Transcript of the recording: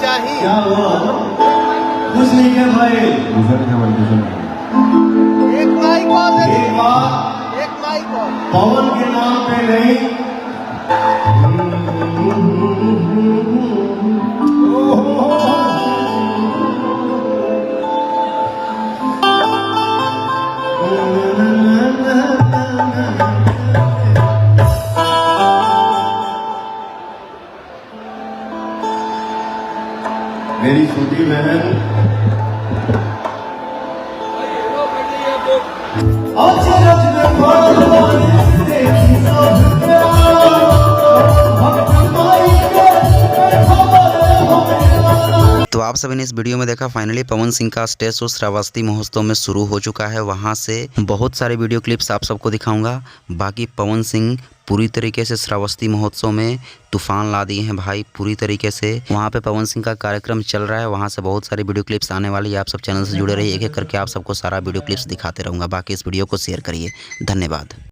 जाही। क्या हुआ? कुछ नहीं क्या भाई? एक माइक और दे एक बात, एक माइक और। पवन के नाम पे नहीं, मेरी छोटी बहन तो आप सभी ने इस वीडियो में देखा फाइनली पवन सिंह का स्टेज शो श्रावस्ती महोत्सव में शुरू हो चुका है। वहां से बहुत सारे वीडियो क्लिप्स आप सबको दिखाऊंगा। बाकी पवन सिंह पूरी तरीके से श्रावस्ती महोत्सव में तूफान ला दिए हैं भाई, पूरी तरीके से। वहां पे पवन सिंह का कार्यक्रम चल रहा है, वहां से बहुत सारे वीडियो क्लिप्स आने वाली है। आप सब चैनल से जुड़े रहिए, एक एक करके आप सबको सारा वीडियो क्लिप्स दिखाते रहूँगा। बाकी इस वीडियो को शेयर करिए। धन्यवाद।